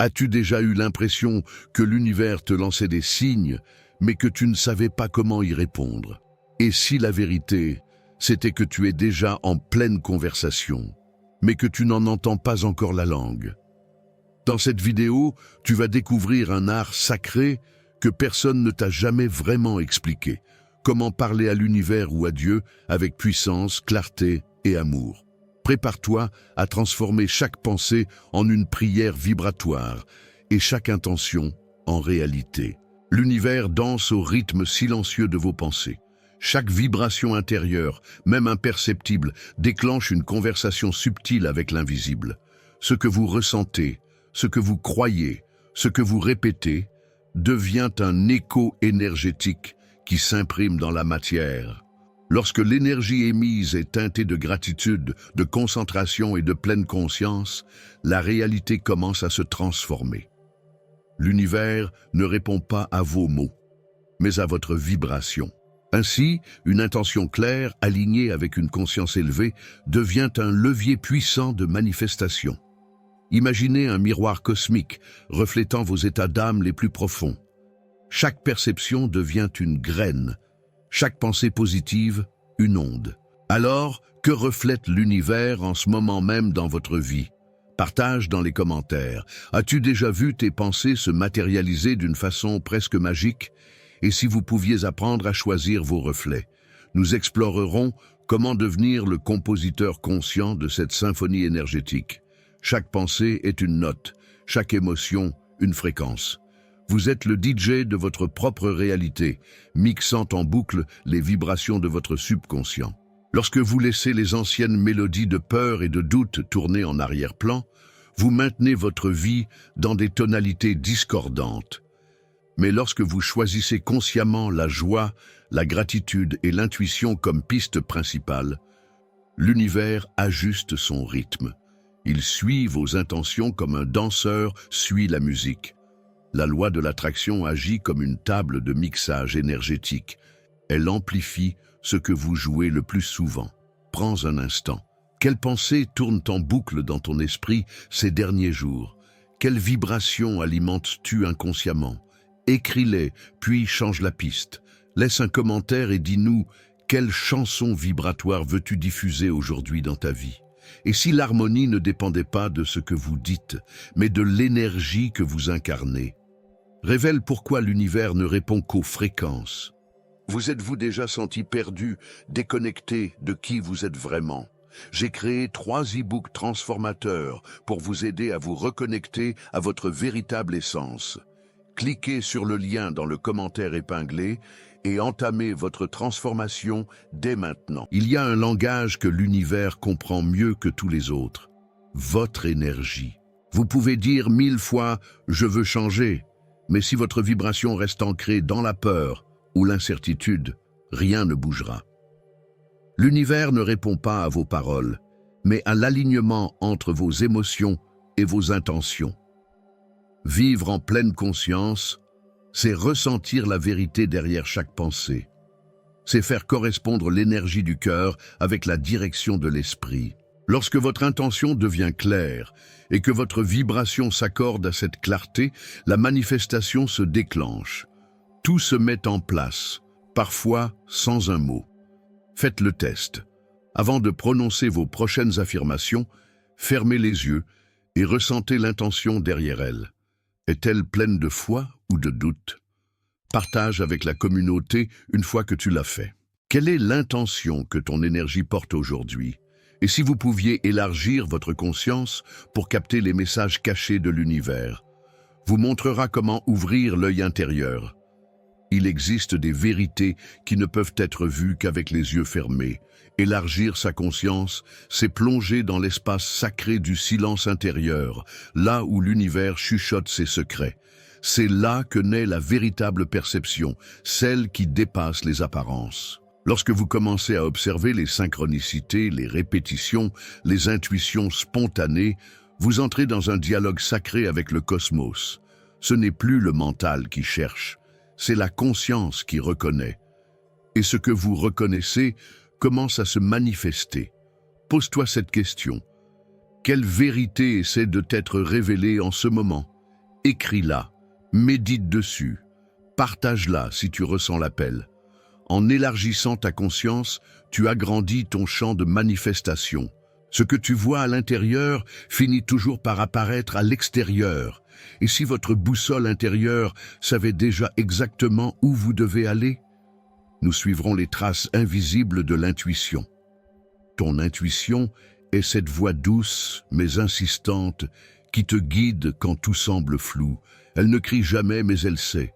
As-tu déjà eu l'impression que l'univers te lançait des signes, mais que tu ne savais pas comment y répondre? Et si la vérité, c'était que tu es déjà en pleine conversation, mais que tu n'en entends pas encore la langue? Dans cette vidéo, tu vas découvrir un art sacré que personne ne t'a jamais vraiment expliqué. Comment parler à l'univers ou à Dieu avec puissance, clarté et amour. Prépare-toi à transformer chaque pensée en une prière vibratoire et chaque intention en réalité. L'univers danse au rythme silencieux de vos pensées. Chaque vibration intérieure, même imperceptible, déclenche une conversation subtile avec l'invisible. Ce que vous ressentez, ce que vous croyez, ce que vous répétez, devient un écho énergétique qui s'imprime dans la matière. Lorsque l'énergie émise est teintée de gratitude, de concentration et de pleine conscience, la réalité commence à se transformer. L'univers ne répond pas à vos mots, mais à votre vibration. Ainsi, une intention claire, alignée avec une conscience élevée, devient un levier puissant de manifestation. Imaginez un miroir cosmique reflétant vos états d'âme les plus profonds. Chaque perception devient une graine, chaque pensée positive, une onde. Alors, que reflète l'univers en ce moment même dans votre vie? Partage dans les commentaires. As-tu déjà vu tes pensées se matérialiser d'une façon presque magique? Et si vous pouviez apprendre à choisir vos reflets? Nous explorerons comment devenir le compositeur conscient de cette symphonie énergétique. Chaque pensée est une note, chaque émotion une fréquence. Vous êtes le DJ de votre propre réalité, mixant en boucle les vibrations de votre subconscient. Lorsque vous laissez les anciennes mélodies de peur et de doute tourner en arrière-plan, vous maintenez votre vie dans des tonalités discordantes. Mais lorsque vous choisissez consciemment la joie, la gratitude et l'intuition comme piste principale, l'univers ajuste son rythme. Il suit vos intentions comme un danseur suit la musique. La loi de l'attraction agit comme une table de mixage énergétique. Elle amplifie ce que vous jouez le plus souvent. Prends un instant. Quelles pensées tournent en boucle dans ton esprit ces derniers jours? Quelles vibrations alimentes-tu inconsciemment? Écris-les, puis change la piste. Laisse un commentaire et dis-nous quelle chanson vibratoire veux-tu diffuser aujourd'hui dans ta vie? Et si l'harmonie ne dépendait pas de ce que vous dites, mais de l'énergie que vous incarnez? Révèle pourquoi l'univers ne répond qu'aux fréquences. Vous êtes-vous déjà senti perdu, déconnecté de qui vous êtes vraiment? J'ai créé 3 e-books transformateurs pour vous aider à vous reconnecter à votre véritable essence. Cliquez sur le lien dans le commentaire épinglé et entamez votre transformation dès maintenant. Il y a un langage que l'univers comprend mieux que tous les autres. Votre énergie. Vous pouvez dire 1000 fois « je veux changer », mais si votre vibration reste ancrée dans la peur ou l'incertitude, rien ne bougera. L'univers ne répond pas à vos paroles, mais à l'alignement entre vos émotions et vos intentions. Vivre en pleine conscience, c'est ressentir la vérité derrière chaque pensée. C'est faire correspondre l'énergie du cœur avec la direction de l'esprit. Lorsque votre intention devient claire et que votre vibration s'accorde à cette clarté, la manifestation se déclenche. Tout se met en place, parfois sans un mot. Faites le test. Avant de prononcer vos prochaines affirmations, fermez les yeux et ressentez l'intention derrière elles. Est-elle pleine de foi ou de doute? Partage avec la communauté une fois que tu l'as fait. Quelle est l'intention que ton énergie porte aujourd'hui? Et si vous pouviez élargir votre conscience pour capter les messages cachés de l'univers, vous montrera comment ouvrir l'œil intérieur. Il existe des vérités qui ne peuvent être vues qu'avec les yeux fermés. Élargir sa conscience, c'est plonger dans l'espace sacré du silence intérieur, là où l'univers chuchote ses secrets. C'est là que naît la véritable perception, celle qui dépasse les apparences. Lorsque vous commencez à observer les synchronicités, les répétitions, les intuitions spontanées, vous entrez dans un dialogue sacré avec le cosmos. Ce n'est plus le mental qui cherche, c'est la conscience qui reconnaît. Et ce que vous reconnaissez commence à se manifester. Pose-toi cette question. Quelle vérité essaie de t'être révélée en ce moment? Écris-la, médite dessus, partage-la si tu ressens l'appel. En élargissant ta conscience, tu agrandis ton champ de manifestation. Ce que tu vois à l'intérieur finit toujours par apparaître à l'extérieur. Et si votre boussole intérieure savait déjà exactement où vous devez aller, nous suivrons les traces invisibles de l'intuition. Ton intuition est cette voix douce mais insistante qui te guide quand tout semble flou. Elle ne crie jamais mais elle sait.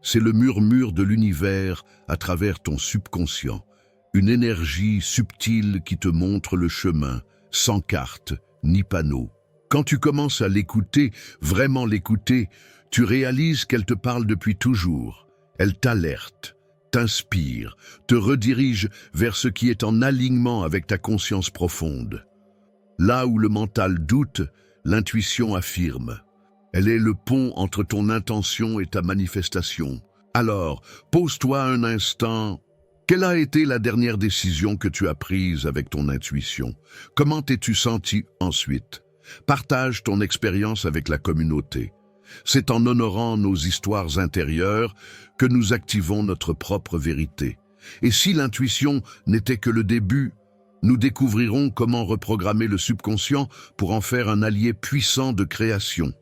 C'est le murmure de l'univers à travers ton subconscient. Une énergie subtile qui te montre le chemin, sans carte ni panneau. Quand tu commences à l'écouter, vraiment l'écouter, tu réalises qu'elle te parle depuis toujours. Elle t'alerte, t'inspire, te redirige vers ce qui est en alignement avec ta conscience profonde. Là où le mental doute, l'intuition affirme. Elle est le pont entre ton intention et ta manifestation. Alors, pose-toi un instant. Quelle a été la dernière décision que tu as prise avec ton intuition? Comment t'es-tu senti ensuite? Partage ton expérience avec la communauté. C'est en honorant nos histoires intérieures que nous activons notre propre vérité. Et si l'intuition n'était que le début, nous découvrirons comment reprogrammer le subconscient pour en faire un allié puissant de création.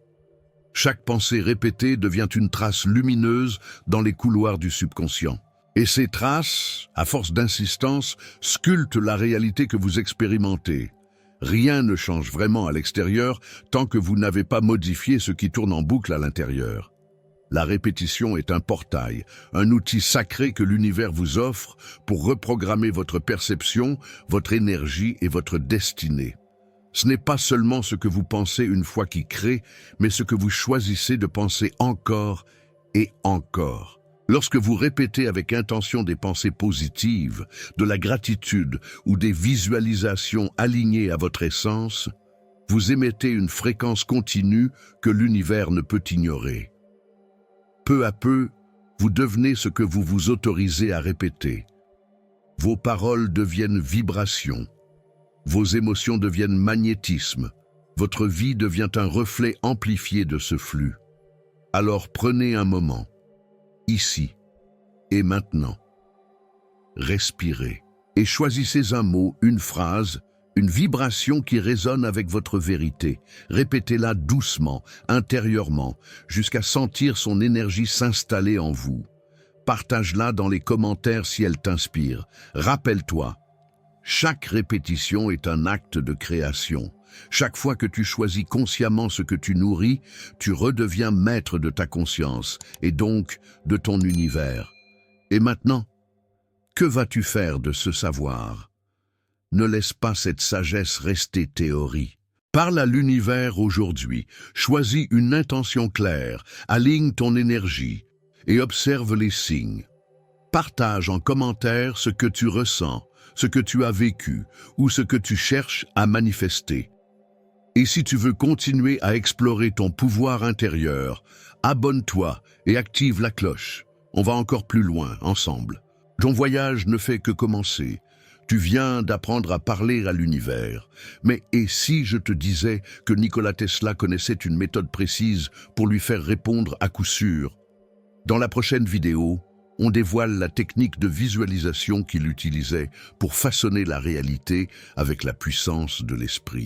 Chaque pensée répétée devient une trace lumineuse dans les couloirs du subconscient. Et ces traces, à force d'insistance, sculptent la réalité que vous expérimentez. Rien ne change vraiment à l'extérieur tant que vous n'avez pas modifié ce qui tourne en boucle à l'intérieur. La répétition est un portail, un outil sacré que l'univers vous offre pour reprogrammer votre perception, votre énergie et votre destinée. Ce n'est pas seulement ce que vous pensez une fois qui crée, mais ce que vous choisissez de penser encore et encore. Lorsque vous répétez avec intention des pensées positives, de la gratitude ou des visualisations alignées à votre essence, vous émettez une fréquence continue que l'univers ne peut ignorer. Peu à peu, vous devenez ce que vous vous autorisez à répéter. Vos paroles deviennent vibrations. Vos émotions deviennent magnétisme. Votre vie devient un reflet amplifié de ce flux. Alors prenez un moment, ici et maintenant. Respirez et choisissez un mot, une phrase, une vibration qui résonne avec votre vérité. Répétez-la doucement, intérieurement, jusqu'à sentir son énergie s'installer en vous. Partage-la dans les commentaires si elle t'inspire. Rappelle-toi, chaque répétition est un acte de création. Chaque fois que tu choisis consciemment ce que tu nourris, tu redeviens maître de ta conscience et donc de ton univers. Et maintenant, que vas-tu faire de ce savoir? Ne laisse pas cette sagesse rester théorie. Parle à l'univers aujourd'hui, choisis une intention claire, aligne ton énergie et observe les signes. Partage en commentaire ce que tu ressens, ce que tu as vécu ou ce que tu cherches à manifester. Et si tu veux continuer à explorer ton pouvoir intérieur, abonne-toi et active la cloche. On va encore plus loin, ensemble. Ton voyage ne fait que commencer. Tu viens d'apprendre à parler à l'univers. Mais et si je te disais que Nikola Tesla connaissait une méthode précise pour lui faire répondre à coup sûr? Dans la prochaine vidéo, on dévoile la technique de visualisation qu'il utilisait pour façonner la réalité avec la puissance de l'esprit.